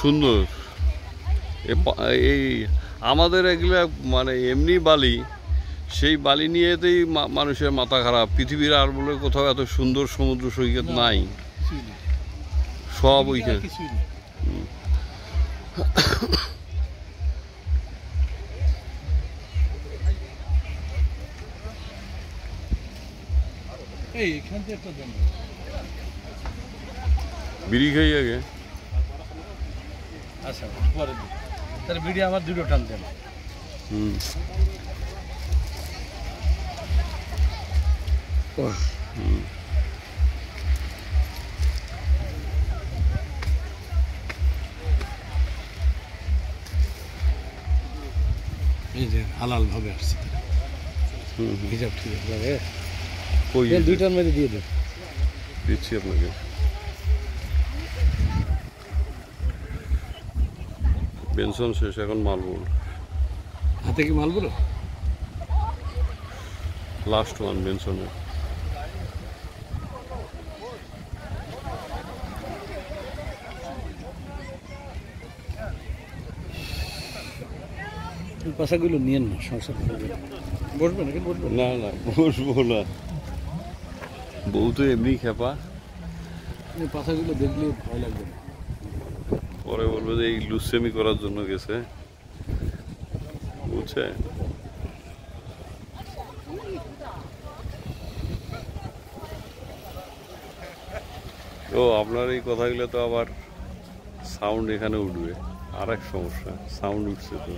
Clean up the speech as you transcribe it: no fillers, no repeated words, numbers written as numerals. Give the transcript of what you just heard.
সুন্দর। এই আমাদের এগুলা মানে এমনি বালি, সেই বালি নিয়েতেই মানুষের মাথা খারাপ। পৃথিবীর আর বলে কোথাও এত সুন্দর সমুদ্র সৈকত নাই, সব ওইখানে। বিড়ি খাই আগে। আচ্ছা পরে তাহলে বিড়ি আমার দুটো টান দেন। এই যে হালাল ভাবে আসছে, হিসাব ঠিক আছে। দুইটার মধ্যে দিয়ে দেন, দিচ্ছি আপনাকে। বেনসন শেষ, এখন মালবুর। হাতে কি মালবুর? Last one বেনসনের। পাশাগুলো নিয়েন না, সংসার বসবে নাকি? বসবে না, না বসবো না, বউ তো এমনি খেপা। পাশাগুলো দেখলে ভয় লাগবে না, পরে বলবে যে এই লুসেমি করার জন্য গেছে, বুঝছে? তো আপনার এই কথাগুলো তো আবার সাউন্ড এখানে উঠবে, আর এক সমস্যা, সাউন্ড উঠছে তো।